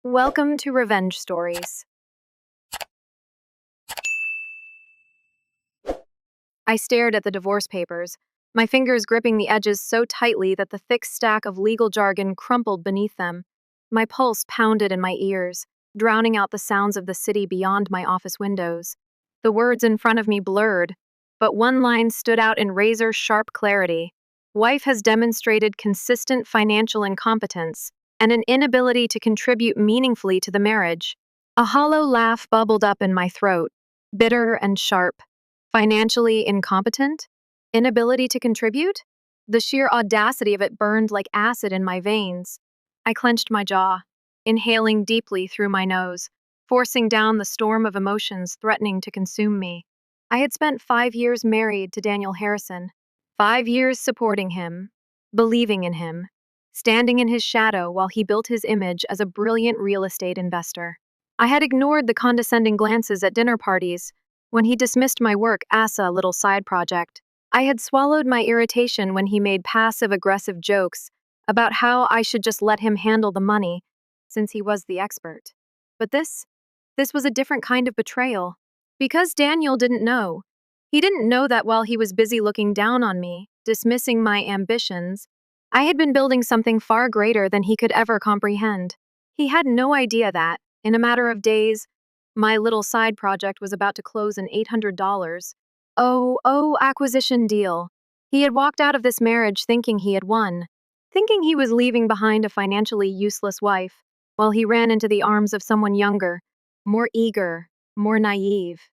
Welcome to Revenge Stories. I stared at the divorce papers, my fingers gripping the edges so tightly that the thick stack of legal jargon crumpled beneath them. My pulse pounded in my ears, drowning out the sounds of the city beyond my office windows. The words in front of me blurred, but one line stood out in razor-sharp clarity. Wife has demonstrated consistent financial incompetence and an inability to contribute meaningfully to the marriage. A hollow laugh bubbled up in my throat, bitter and sharp. Financially incompetent? Inability to contribute? The sheer audacity of it burned like acid in my veins. I clenched my jaw, inhaling deeply through my nose, forcing down the storm of emotions threatening to consume me. I had spent 5 years married to Daniel Harrison, 5 years supporting him, believing in him, standing in his shadow while he built his image as a brilliant real estate investor. I had ignored the condescending glances at dinner parties when he dismissed my work as a little side project. I had swallowed my irritation when he made passive-aggressive jokes about how I should just let him handle the money, since he was the expert. But this was a different kind of betrayal. Because Daniel didn't know. He didn't know that while he was busy looking down on me, dismissing my ambitions, I had been building something far greater than he could ever comprehend. He had no idea that, in a matter of days, my little side project was about to close an $800. Acquisition deal. He had walked out of this marriage thinking he had won, thinking he was leaving behind a financially useless wife, while he ran into the arms of someone younger, more eager, more naive.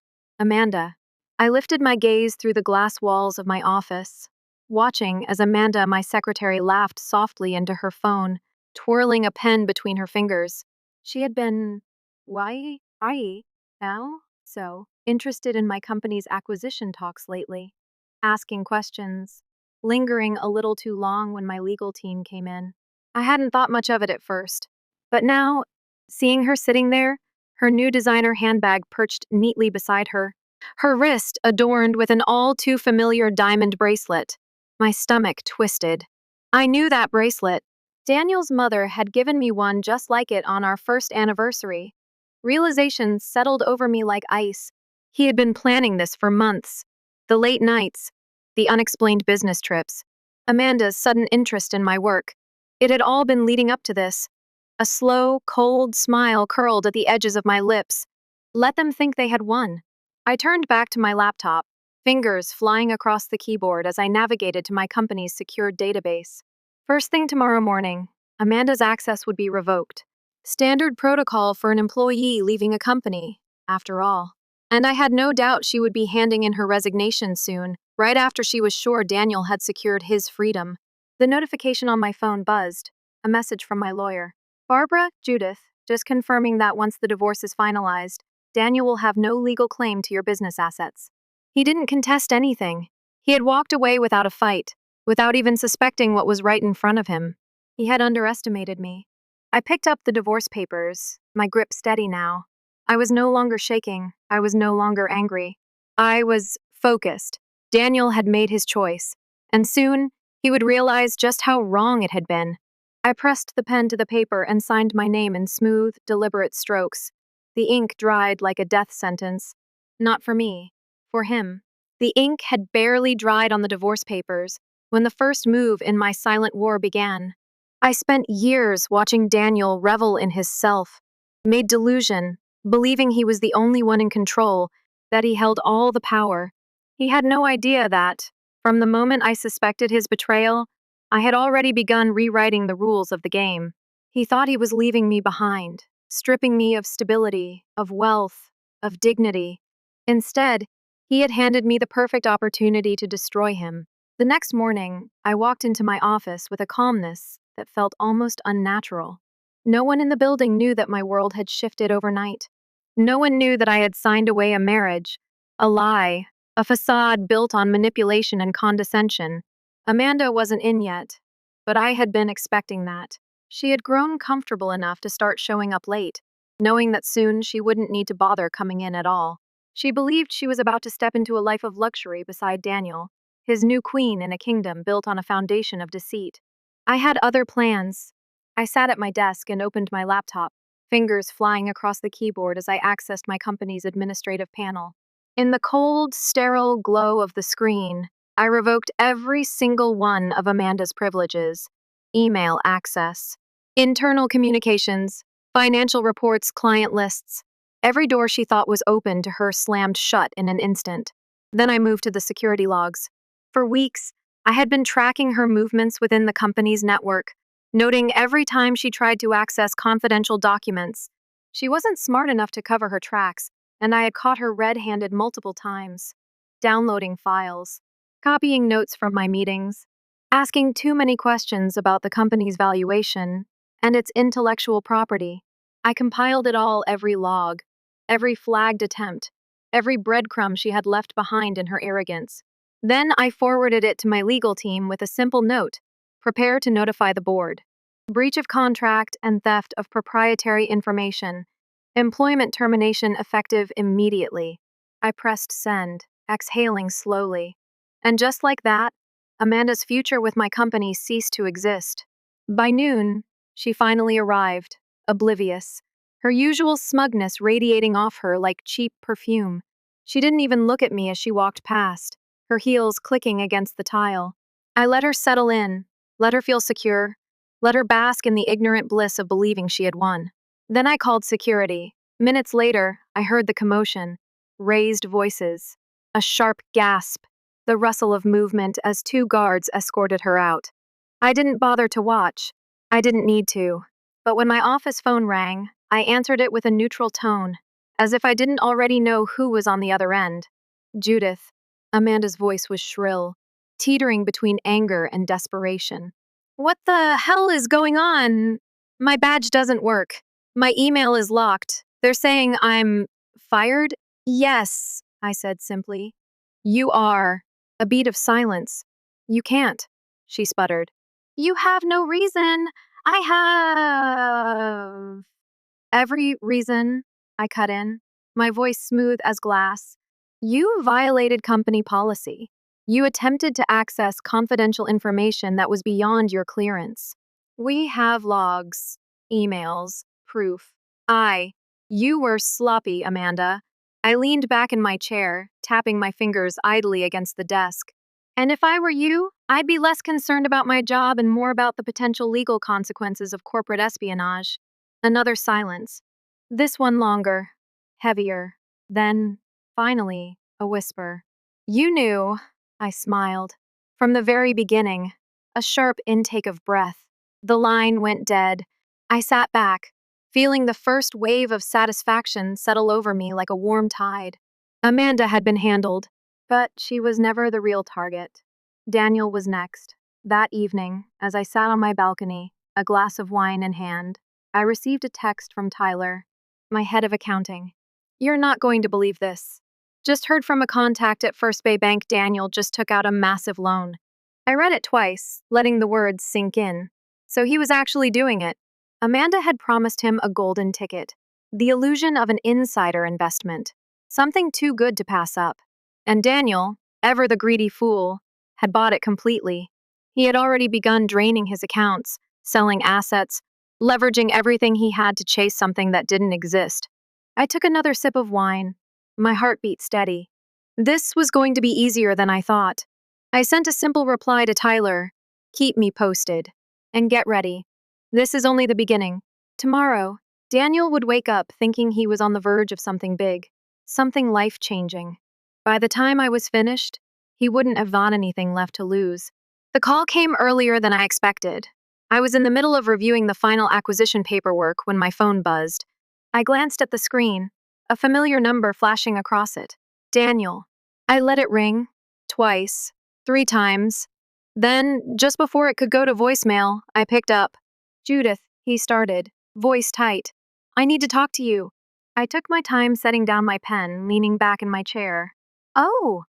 Amanda. I lifted my gaze through the glass walls of my office, watching as Amanda, my secretary, laughed softly into her phone, twirling a pen between her fingers. She had been, why, I, now, so, interested in my company's acquisition talks lately, asking questions, lingering a little too long when my legal team came in. I hadn't thought much of it at first, but now, seeing her sitting there, her new designer handbag perched neatly beside her, her wrist adorned with an all-too-familiar diamond bracelet, my stomach twisted. I knew that bracelet. Daniel's mother had given me one just like it on our first anniversary. Realization settled over me like ice. He had been planning this for months. The late nights, the unexplained business trips, Amanda's sudden interest in my work. It had all been leading up to this. A slow, cold smile curled at the edges of my lips. Let them think they had won. I turned back to my laptop, fingers flying across the keyboard as I navigated to my company's secured database. First thing tomorrow morning, Amanda's access would be revoked. Standard protocol for an employee leaving a company, after all. And I had no doubt she would be handing in her resignation soon, right after she was sure Daniel had secured his freedom. The notification on my phone buzzed, a message from my lawyer. Barbara, Judith, just confirming that once the divorce is finalized, Daniel will have no legal claim to your business assets. He didn't contest anything. He had walked away without a fight, without even suspecting what was right in front of him. He had underestimated me. I picked up the divorce papers, my grip steady now. I was no longer shaking. I was no longer angry. I was focused. Daniel had made his choice, and soon he would realize just how wrong it had been. I pressed the pen to the paper and signed my name in smooth, deliberate strokes. The ink dried like a death sentence. Not for me, for him. The ink had barely dried on the divorce papers when the first move in my silent war began. I spent years watching Daniel revel in his self, made delusion, believing he was the only one in control, that he held all the power. He had no idea that, from the moment I suspected his betrayal, I had already begun rewriting the rules of the game. He thought he was leaving me behind, stripping me of stability, of wealth, of dignity. Instead, he had handed me the perfect opportunity to destroy him. The next morning, I walked into my office with a calmness that felt almost unnatural. No one in the building knew that my world had shifted overnight. No one knew that I had signed away a marriage, a lie, a facade built on manipulation and condescension. Amanda wasn't in yet, but I had been expecting that. She had grown comfortable enough to start showing up late, knowing that soon she wouldn't need to bother coming in at all. She believed she was about to step into a life of luxury beside Daniel, his new queen in a kingdom built on a foundation of deceit. I had other plans. I sat at my desk and opened my laptop, fingers flying across the keyboard as I accessed my company's administrative panel. In the cold, sterile glow of the screen, I revoked every single one of Amanda's privileges: email access, internal communications, financial reports, client lists. Every door she thought was open to her slammed shut in an instant. Then I moved to the security logs. For weeks, I had been tracking her movements within the company's network, noting every time she tried to access confidential documents. She wasn't smart enough to cover her tracks, and I had caught her red-handed multiple times, downloading files, copying notes from my meetings, asking too many questions about the company's valuation and its intellectual property. I compiled it all: every log, every flagged attempt, every breadcrumb she had left behind in her arrogance. Then I forwarded it to my legal team with a simple note: prepare to notify the board. Breach of contract and theft of proprietary information. Employment termination effective immediately. I pressed send, exhaling slowly. And just like that, Amanda's future with my company ceased to exist. By noon, she finally arrived, oblivious, her usual smugness radiating off her like cheap perfume. She didn't even look at me as she walked past, her heels clicking against the tile. I let her settle in, let her feel secure, let her bask in the ignorant bliss of believing she had won. Then I called security. Minutes later, I heard the commotion: raised voices, a sharp gasp, the rustle of movement as two guards escorted her out. I didn't bother to watch. I didn't need to. But when my office phone rang, I answered it with a neutral tone, as if I didn't already know who was on the other end. Judith. Amanda's voice was shrill, teetering between anger and desperation. What the hell is going on? My badge doesn't work. My email is locked. They're saying I'm fired? Yes, I said simply. You are. A beat of silence. You can't, she sputtered. You have no reason. I have every reason, I cut in, my voice smooth as glass. You violated company policy. You attempted to access confidential information that was beyond your clearance. We have logs, emails, proof. You were sloppy, Amanda. I leaned back in my chair, tapping my fingers idly against the desk. And if I were you, I'd be less concerned about my job and more about the potential legal consequences of corporate espionage. Another silence. This one longer, heavier. Then, finally, a whisper. You knew, I smiled. From the very beginning, a sharp intake of breath. The line went dead. I sat back, feeling the first wave of satisfaction settle over me like a warm tide. Amanda had been handled, but she was never the real target. Daniel was next. That evening, as I sat on my balcony, a glass of wine in hand, I received a text from Tyler, my head of accounting. You're not going to believe this. Just heard from a contact at First Bay Bank. Daniel just took out a massive loan. I read it twice, letting the words sink in. So he was actually doing it. Amanda had promised him a golden ticket, the illusion of an insider investment, something too good to pass up. And Daniel, ever the greedy fool, had bought it completely. He had already begun draining his accounts, selling assets, leveraging everything he had to chase something that didn't exist. I took another sip of wine, my heartbeat steady. This was going to be easier than I thought. I sent a simple reply to Tyler: keep me posted. And get ready. This is only the beginning. Tomorrow, Daniel would wake up thinking he was on the verge of something big, something life-changing. By the time I was finished, he wouldn't have got anything left to lose. The call came earlier than I expected. I was in the middle of reviewing the final acquisition paperwork when my phone buzzed. I glanced at the screen, a familiar number flashing across it. Daniel. I let it ring. Twice. 3 times. Then, just before it could go to voicemail, I picked up. Judith, he started, voice tight. I need to talk to you. I took my time setting down my pen, leaning back in my chair. Oh,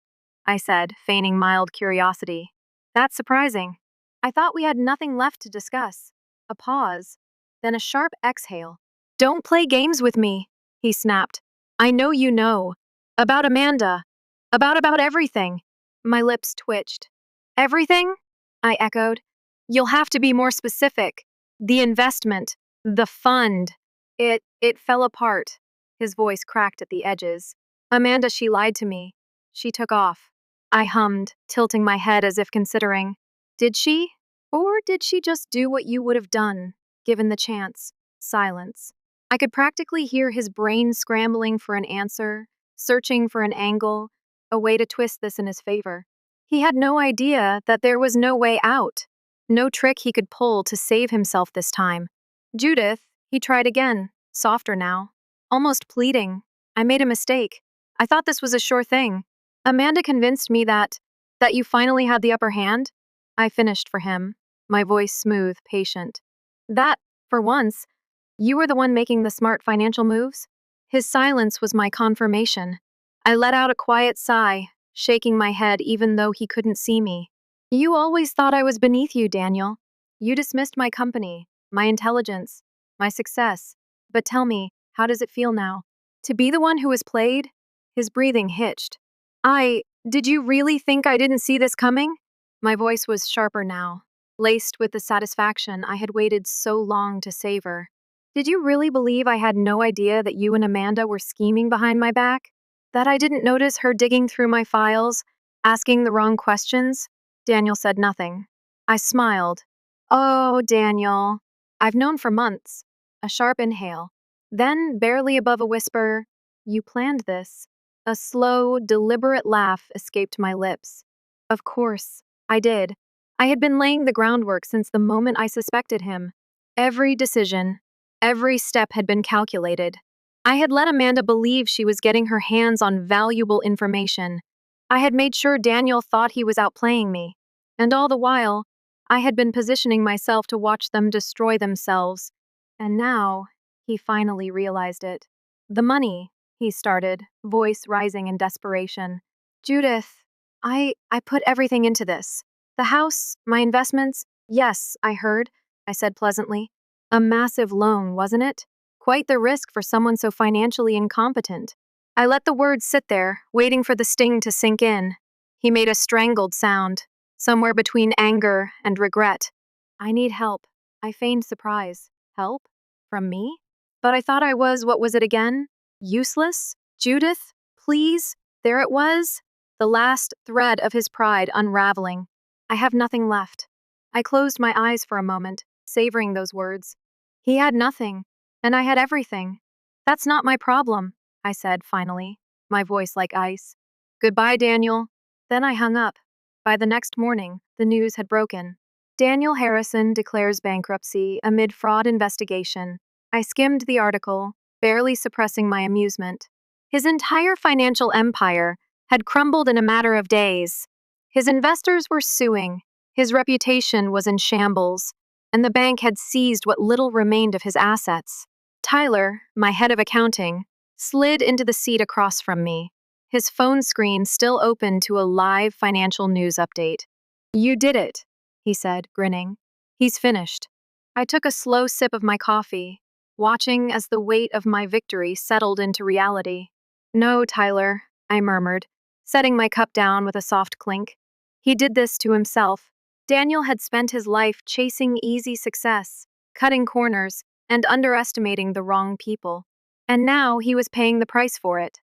I said, feigning mild curiosity. That's surprising. I thought we had nothing left to discuss. A pause, then a sharp exhale. Don't play games with me, he snapped. I know you know. About Amanda. About everything. My lips twitched. Everything? I echoed. You'll have to be more specific. The investment. The fund. It fell apart. His voice cracked at the edges. Amanda, she lied to me. She took off. I hummed, tilting my head as if considering. Did she? Or did she just do what you would have done, given the chance? Silence. I could practically hear his brain scrambling for an answer, searching for an angle, a way to twist this in his favor. He had no idea that there was no way out, no trick he could pull to save himself this time. Judith, he tried again, softer now, almost pleading. I made a mistake. I thought this was a sure thing. Amanda convinced me that you finally had the upper hand. I finished for him, my voice smooth, patient. That, for once, you were the one making the smart financial moves? His silence was my confirmation. I let out a quiet sigh, shaking my head even though he couldn't see me. You always thought I was beneath you, Daniel. You dismissed my company, my intelligence, my success. But tell me, how does it feel now? To be the one who was played? His breathing hitched. Did you really think I didn't see this coming? My voice was sharper now, laced with the satisfaction I had waited so long to savor. Did you really believe I had no idea that you and Amanda were scheming behind my back? That I didn't notice her digging through my files, asking the wrong questions? Daniel said nothing. I smiled. Oh, Daniel. I've known for months. A sharp inhale. Then, barely above a whisper, you planned this. A slow, deliberate laugh escaped my lips. Of course, I did. I had been laying the groundwork since the moment I suspected him. Every decision, every step had been calculated. I had let Amanda believe she was getting her hands on valuable information. I had made sure Daniel thought he was outplaying me. And all the while, I had been positioning myself to watch them destroy themselves. And now, he finally realized it. The money, he started, voice rising in desperation. Judith, I put everything into this. The house, my investments. Yes, I heard, I said pleasantly. A massive loan, wasn't it? Quite the risk for someone so financially incompetent. I let the words sit there, waiting for the sting to sink in. He made a strangled sound, somewhere between anger and regret. I need help. I feigned surprise. Help? From me? But I thought I was, what was it again? Useless? Judith? Please? There it was. The last thread of his pride unraveling. I have nothing left. I closed my eyes for a moment, savoring those words. He had nothing, and I had everything. That's not my problem, I said finally, my voice like ice. Goodbye, Daniel. Then I hung up. By the next morning, the news had broken. Daniel Harrison declares bankruptcy amid fraud investigation. I skimmed the article, barely suppressing my amusement. His entire financial empire had crumbled in a matter of days. His investors were suing, his reputation was in shambles, and the bank had seized what little remained of his assets. Tyler, my head of accounting, slid into the seat across from me, his phone screen still open to a live financial news update. You did it, he said, grinning. He's finished. I took a slow sip of my coffee, watching as the weight of my victory settled into reality. No, Tyler, I murmured, setting my cup down with a soft clink. He did this to himself. Daniel had spent his life chasing easy success, cutting corners, and underestimating the wrong people. And now he was paying the price for it.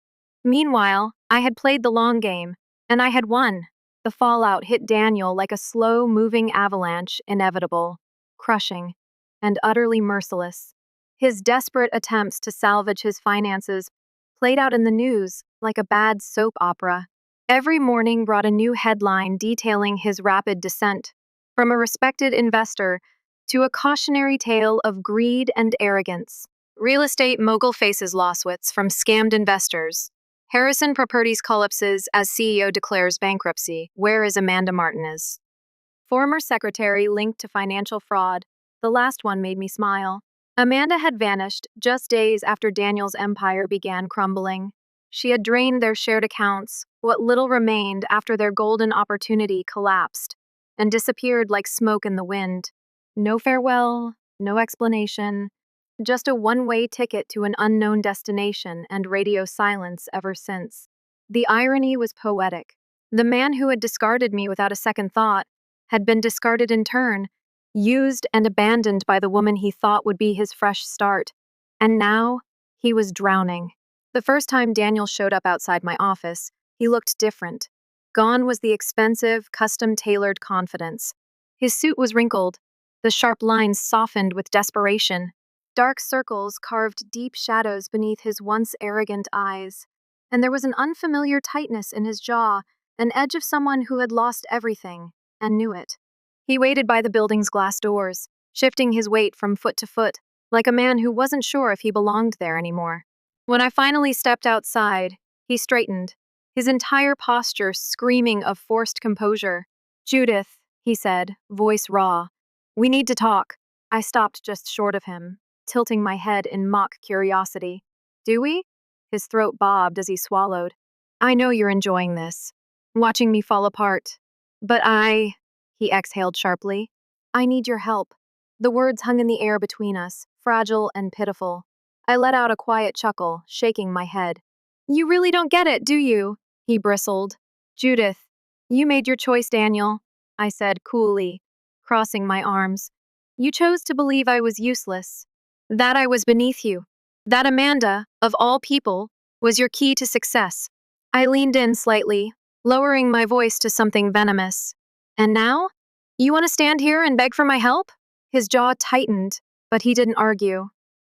Meanwhile, I had played the long game, and I had won. The fallout hit Daniel like a slow-moving avalanche, inevitable, crushing, and utterly merciless. His desperate attempts to salvage his finances played out in the news like a bad soap opera. Every morning brought a new headline detailing his rapid descent, from a respected investor to a cautionary tale of greed and arrogance. Real estate mogul faces lawsuits from scammed investors. Harrison Properties collapses as CEO declares bankruptcy. Where is Amanda Martinez? Former secretary linked to financial fraud. The last one made me smile. Amanda had vanished just days after Daniel's empire began crumbling. She had drained their shared accounts, what little remained after their golden opportunity collapsed, and disappeared like smoke in the wind. No farewell, no explanation, just a one-way ticket to an unknown destination and radio silence ever since. The irony was poetic. The man who had discarded me without a second thought had been discarded in turn, used and abandoned by the woman he thought would be his fresh start. And now, he was drowning. The first time Daniel showed up outside my office, he looked different. Gone was the expensive, custom-tailored confidence. His suit was wrinkled, the sharp lines softened with desperation. Dark circles carved deep shadows beneath his once arrogant eyes, and there was an unfamiliar tightness in his jaw, an edge of someone who had lost everything and knew it. He waited by the building's glass doors, shifting his weight from foot to foot, like a man who wasn't sure if he belonged there anymore. When I finally stepped outside, he straightened, his entire posture screaming of forced composure. "Judith," he said, voice raw, "we need to talk." I stopped just short of him, tilting my head in mock curiosity. "Do we?" His throat bobbed as he swallowed. "I know you're enjoying this, watching me fall apart. But he exhaled sharply, "I need your help." The words hung in the air between us, fragile and pitiful. I let out a quiet chuckle, shaking my head. "You really don't get it, do you?" he bristled. "Judith, you made your choice, Daniel," I said coolly, crossing my arms. "You chose to believe I was useless, that I was beneath you, that Amanda, of all people, was your key to success." I leaned in slightly, lowering my voice to something venomous. "And now? You want to stand here and beg for my help?" His jaw tightened, but he didn't argue.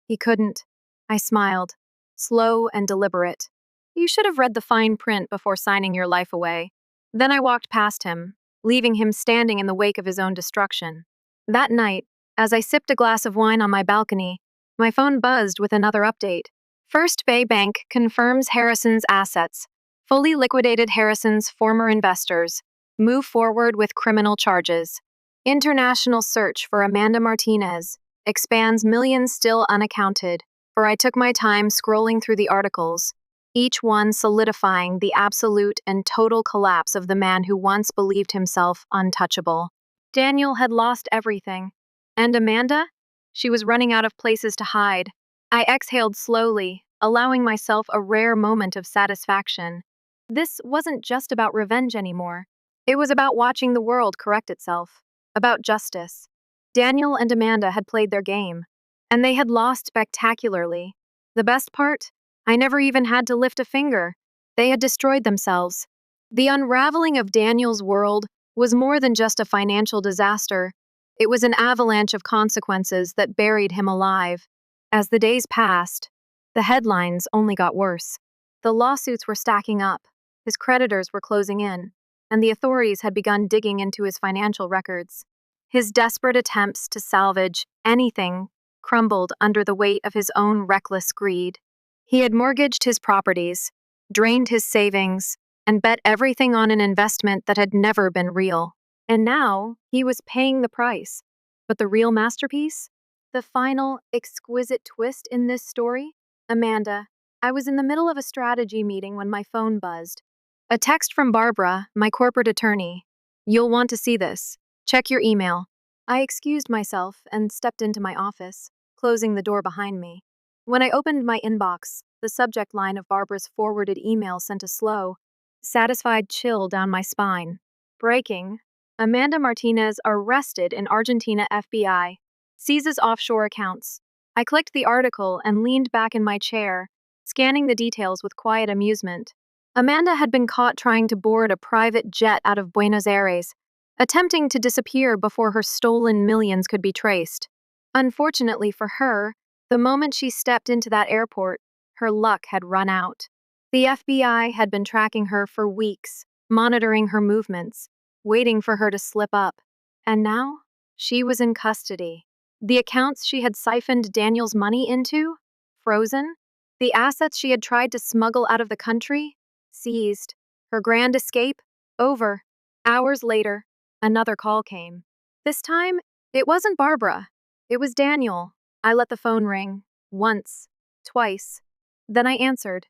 He couldn't. I smiled, slow and deliberate. "You should have read the fine print before signing your life away." Then I walked past him, leaving him standing in the wake of his own destruction. That night, as I sipped a glass of wine on my balcony, my phone buzzed with another update. First Bay Bank confirms Harrison's assets. Fully liquidated Harrison's former investors. Move forward with criminal charges. International search for Amanda Martinez. Expands millions still unaccounted. For I took my time scrolling through the articles, each one solidifying the absolute and total collapse of the man who once believed himself untouchable. Daniel had lost everything. And Amanda? She was running out of places to hide. I exhaled slowly, allowing myself a rare moment of satisfaction. This wasn't just about revenge anymore. It was about watching the world correct itself. About justice. Daniel and Amanda had played their game, and they had lost spectacularly. The best part? I never even had to lift a finger. They had destroyed themselves. The unraveling of Daniel's world was more than just a financial disaster. It was an avalanche of consequences that buried him alive. As the days passed, the headlines only got worse. The lawsuits were stacking up, his creditors were closing in, and the authorities had begun digging into his financial records. His desperate attempts to salvage anything crumbled under the weight of his own reckless greed. He had mortgaged his properties, drained his savings, and bet everything on an investment that had never been real. And now he was paying the price. But the real masterpiece? The final, exquisite twist in this story? Amanda, I was in the middle of a strategy meeting when my phone buzzed. A text from Barbara, my corporate attorney. "You'll want to see this. Check your email." I excused myself and stepped into my office, closing the door behind me. When I opened my inbox, the subject line of Barbara's forwarded email sent a slow, satisfied chill down my spine. Breaking. Amanda Martinez arrested in Argentina. FBI. Seizes offshore accounts. I clicked the article and leaned back in my chair, scanning the details with quiet amusement. Amanda had been caught trying to board a private jet out of Buenos Aires, attempting to disappear before her stolen millions could be traced. Unfortunately for her, the moment she stepped into that airport, her luck had run out. The FBI had been tracking her for weeks, monitoring her movements, waiting for her to slip up. And now, she was in custody. The accounts she had siphoned Daniel's money into? Frozen. The assets she had tried to smuggle out of the country? Seized. Her grand escape? Over. Hours later, another call came. This time, it wasn't Barbara. It was Daniel. I let the phone ring. Once. Twice. Then I answered.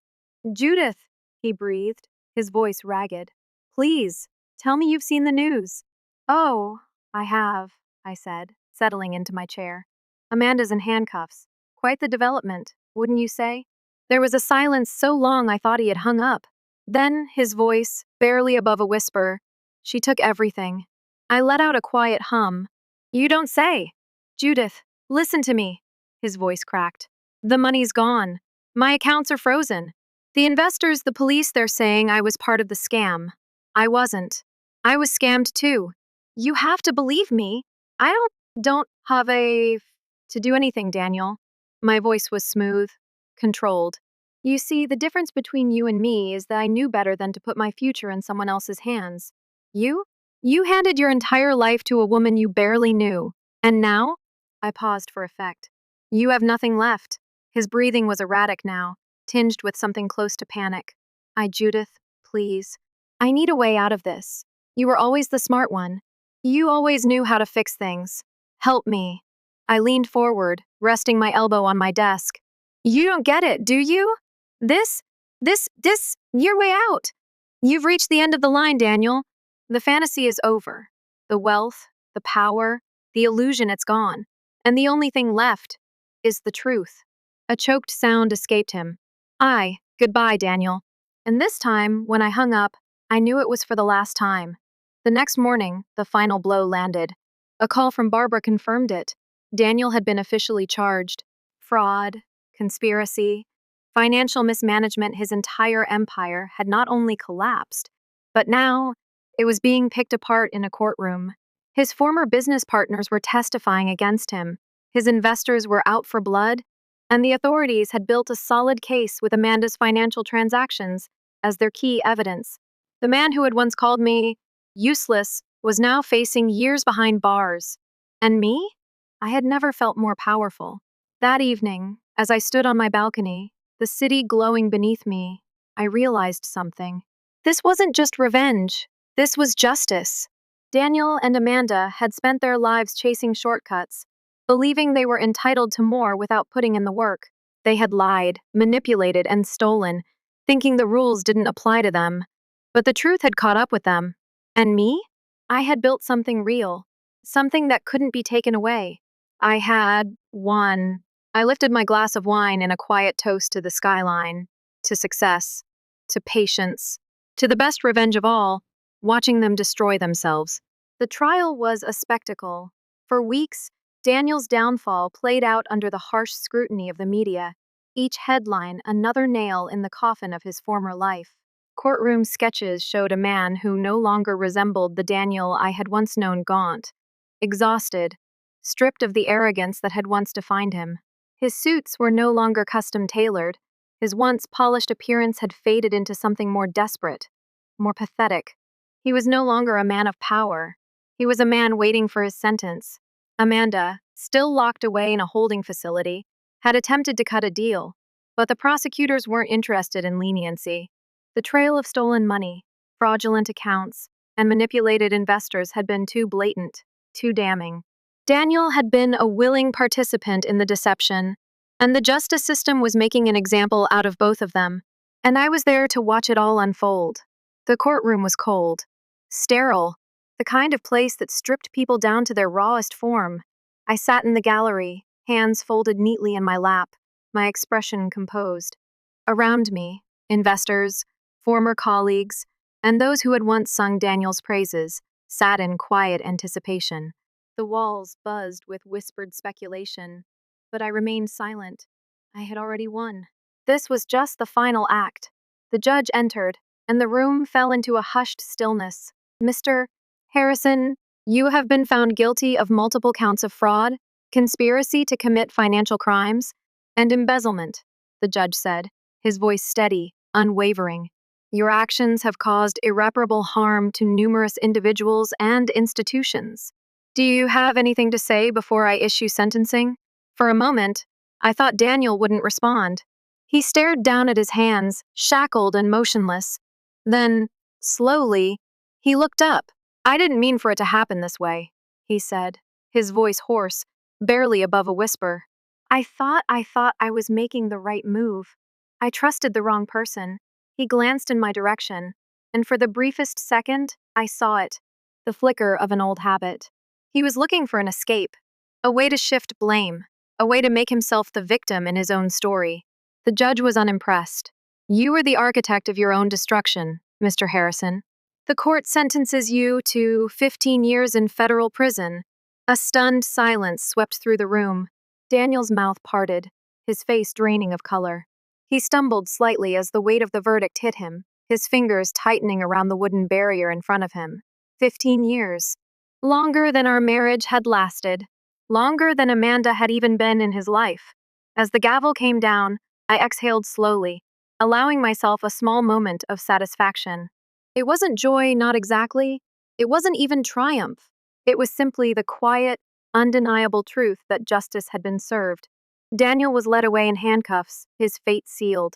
"Judith," he breathed, his voice ragged. "Please, tell me you've seen the news." "Oh, I have," I said, settling into my chair. "Amanda's in handcuffs. Quite the development, wouldn't you say?" There was a silence so long I thought he had hung up. Then, his voice, barely above a whisper, "She took everything." I let out a quiet hum. "You don't say." "Judith, listen to me." His voice cracked. The money's gone. My accounts are frozen. The investors, the police, they're saying I was part of the scam. I wasn't. I was scammed too. You have to believe me. I don't have to do anything, Daniel. My voice was smooth, controlled. You see, the difference between you and me is that I knew better than to put my future in someone else's hands. You? You handed your entire life to a woman you barely knew. And now? I paused for effect. You have nothing left. His breathing was erratic now, tinged with something close to panic. Judith, please. I need a way out of this. You were always the smart one. You always knew how to fix things. Help me. I leaned forward, resting my elbow on my desk. You don't get it, do you? Your way out. You've reached the end of the line, Daniel. The fantasy is over. The wealth, the power, the illusion, it's gone. And the only thing left is the truth. A choked sound escaped him. Goodbye, Daniel. And this time, when I hung up, I knew it was for the last time. The next morning, the final blow landed. A call from Barbara confirmed it. Daniel had been officially charged. Fraud, conspiracy, financial mismanagement. His entire empire had not only collapsed, but now it was being picked apart in a courtroom. His former business partners were testifying against him. His investors were out for blood, and the authorities had built a solid case with Amanda's financial transactions as their key evidence. The man who had once called me useless was now facing years behind bars. And me? I had never felt more powerful. That evening, as I stood on my balcony, the city glowing beneath me, I realized something. This wasn't just revenge. This was justice. Daniel and Amanda had spent their lives chasing shortcuts, believing they were entitled to more without putting in the work. They had lied, manipulated, and stolen, thinking the rules didn't apply to them. But the truth had caught up with them. And me? I had built something real, something that couldn't be taken away. I had won. I lifted my glass of wine in a quiet toast to the skyline, to success, to patience, to the best revenge of all, watching them destroy themselves. The trial was a spectacle. For weeks, Daniel's downfall played out under the harsh scrutiny of the media, each headline another nail in the coffin of his former life. Courtroom sketches showed a man who no longer resembled the Daniel I had once known, gaunt, exhausted, stripped of the arrogance that had once defined him. His suits were no longer custom-tailored. His once polished appearance had faded into something more desperate, more pathetic. He was no longer a man of power. He was a man waiting for his sentence. Amanda, still locked away in a holding facility, had attempted to cut a deal, but the prosecutors weren't interested in leniency. The trail of stolen money, fraudulent accounts, and manipulated investors had been too blatant, too damning. Daniel had been a willing participant in the deception, and the justice system was making an example out of both of them, and I was there to watch it all unfold. The courtroom was cold, sterile, the kind of place that stripped people down to their rawest form. I sat in the gallery, hands folded neatly in my lap, my expression composed. Around me, investors, former colleagues, and those who had once sung Daniel's praises, sat in quiet anticipation. The walls buzzed with whispered speculation, but I remained silent. I had already won. This was just the final act. The judge entered, and the room fell into a hushed stillness. Mr. Harrison, you have been found guilty of multiple counts of fraud, conspiracy to commit financial crimes, and embezzlement, the judge said, his voice steady, unwavering. Your actions have caused irreparable harm to numerous individuals and institutions. Do you have anything to say before I issue sentencing? For a moment, I thought Daniel wouldn't respond. He stared down at his hands, shackled and motionless. Then, slowly, he looked up. I didn't mean for it to happen this way, he said, his voice hoarse, barely above a whisper. I thought I was making the right move. I trusted the wrong person. He glanced in my direction, and for the briefest second, I saw it, the flicker of an old habit. He was looking for an escape, a way to shift blame, a way to make himself the victim in his own story. The judge was unimpressed. You were the architect of your own destruction, Mr. Harrison. The court sentences you to 15 years in federal prison. A stunned silence swept through the room. Daniel's mouth parted, his face draining of color. He stumbled slightly as the weight of the verdict hit him, his fingers tightening around the wooden barrier in front of him. 15 years. Longer than our marriage had lasted. Longer than Amanda had even been in his life. As the gavel came down, I exhaled slowly, allowing myself a small moment of satisfaction. It wasn't joy, not exactly. It wasn't even triumph. It was simply the quiet, undeniable truth that justice had been served. Daniel was led away in handcuffs, his fate sealed.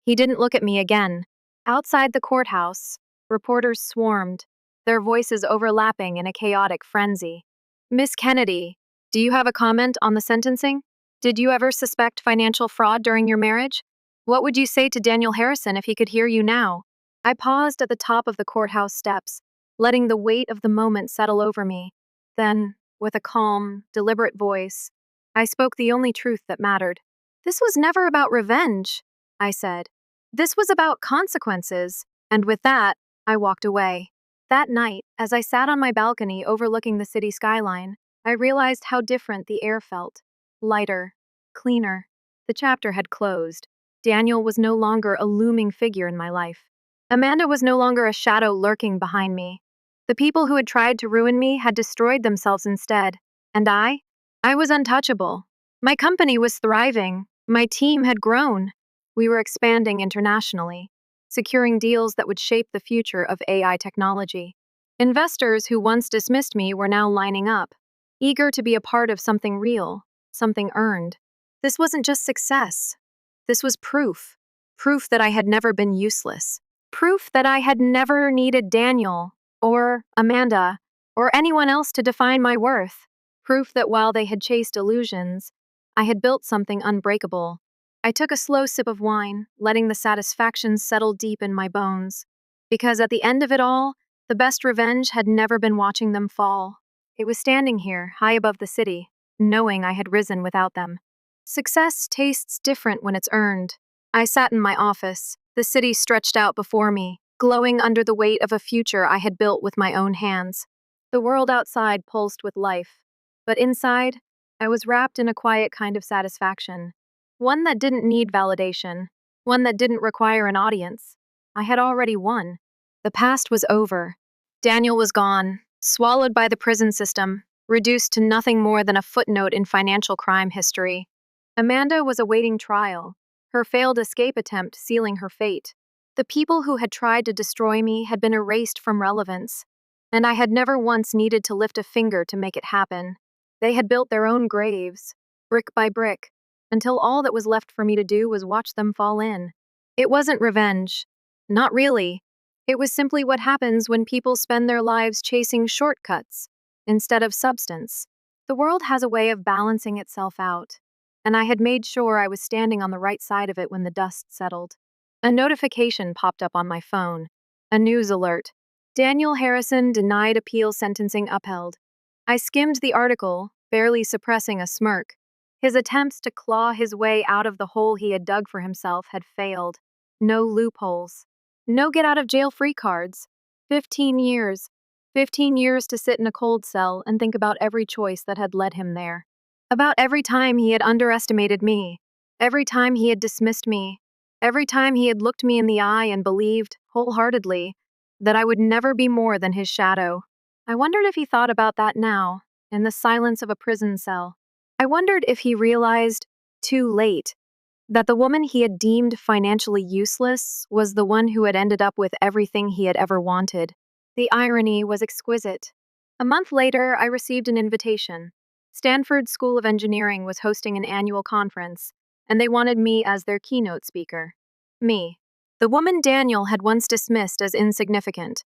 He didn't look at me again. Outside the courthouse, reporters swarmed, their voices overlapping in a chaotic frenzy. Miss Kennedy, do you have a comment on the sentencing? Did you ever suspect financial fraud during your marriage? What would you say to Daniel Harrison if he could hear you now? I paused at the top of the courthouse steps, letting the weight of the moment settle over me. Then, with a calm, deliberate voice, I spoke the only truth that mattered. This was never about revenge, I said. This was about consequences, and with that, I walked away. That night, as I sat on my balcony overlooking the city skyline, I realized how different the air felt. Lighter, cleaner. The chapter had closed. Daniel was no longer a looming figure in my life. Amanda was no longer a shadow lurking behind me. The people who had tried to ruin me had destroyed themselves instead. And I was untouchable. My company was thriving. My team had grown. We were expanding internationally, securing deals that would shape the future of AI technology. Investors who once dismissed me were now lining up, eager to be a part of something real, something earned. This wasn't just success. This was proof. Proof that I had never been useless. Proof that I had never needed Daniel, or Amanda, or anyone else to define my worth. Proof that while they had chased illusions, I had built something unbreakable. I took a slow sip of wine, letting the satisfaction settle deep in my bones. Because at the end of it all, the best revenge had never been watching them fall. It was standing here, high above the city, knowing I had risen without them. Success tastes different when it's earned. I sat in my office, the city stretched out before me, glowing under the weight of a future I had built with my own hands. The world outside pulsed with life, but inside, I was wrapped in a quiet kind of satisfaction. One that didn't need validation, one that didn't require an audience. I had already won. The past was over. Daniel was gone, swallowed by the prison system, reduced to nothing more than a footnote in financial crime history. Amanda was awaiting trial, her failed escape attempt sealing her fate. The people who had tried to destroy me had been erased from relevance, and I had never once needed to lift a finger to make it happen. They had built their own graves, brick by brick, until all that was left for me to do was watch them fall in. It wasn't revenge. Not really. It was simply what happens when people spend their lives chasing shortcuts instead of substance. The world has a way of balancing itself out, and I had made sure I was standing on the right side of it when the dust settled. A notification popped up on my phone. A news alert. Daniel Harrison denied appeal, sentencing upheld. I skimmed the article, barely suppressing a smirk. His attempts to claw his way out of the hole he had dug for himself had failed. No loopholes. No get-out-of-jail-free cards. 15 years. 15 years to sit in a cold cell and think about every choice that had led him there. About every time he had underestimated me. Every time he had dismissed me. Every time he had looked me in the eye and believed, wholeheartedly, that I would never be more than his shadow. I wondered if he thought about that now, in the silence of a prison cell. I wondered if he realized, too late, that the woman he had deemed financially useless was the one who had ended up with everything he had ever wanted. The irony was exquisite. A month later, I received an invitation. Stanford School of Engineering was hosting an annual conference, and they wanted me as their keynote speaker. Me. The woman Daniel had once dismissed as insignificant.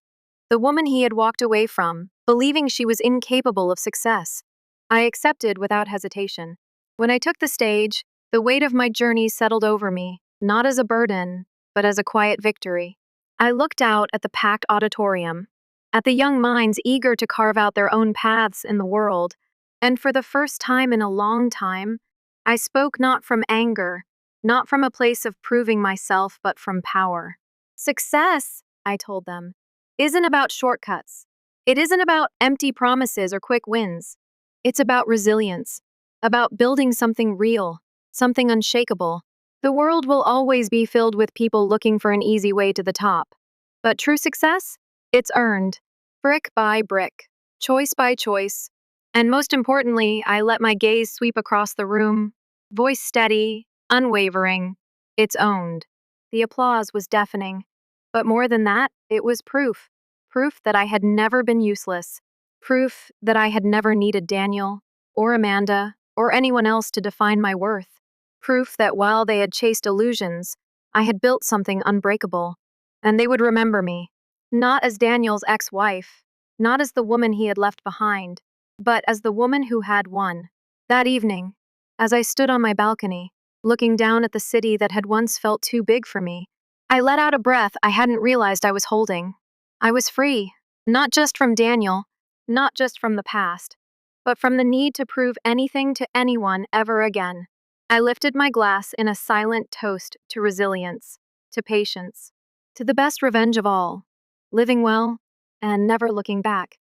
The woman he had walked away from, believing she was incapable of success. I accepted without hesitation. When I took the stage, the weight of my journey settled over me, not as a burden, but as a quiet victory. I looked out at the packed auditorium, at the young minds eager to carve out their own paths in the world, and for the first time in a long time, I spoke not from anger, not from a place of proving myself, but from power. Success, I told them, isn't about shortcuts. It isn't about empty promises or quick wins. It's about resilience, about building something real, something unshakable. The world will always be filled with people looking for an easy way to the top. But true success? It's earned. Brick by brick, choice by choice. And most importantly, I let my gaze sweep across the room, voice steady, unwavering. It's owned. The applause was deafening. But more than that, it was proof. Proof that I had never been useless. Proof that I had never needed Daniel, or Amanda, or anyone else to define my worth. Proof that while they had chased illusions, I had built something unbreakable. And they would remember me, not as Daniel's ex-wife, not as the woman he had left behind, but as the woman who had won. That evening, as I stood on my balcony, looking down at the city that had once felt too big for me, I let out a breath I hadn't realized I was holding. I was free, not just from Daniel, not just from the past, but from the need to prove anything to anyone ever again. I lifted my glass in a silent toast to resilience, to patience, to the best revenge of all, living well and never looking back.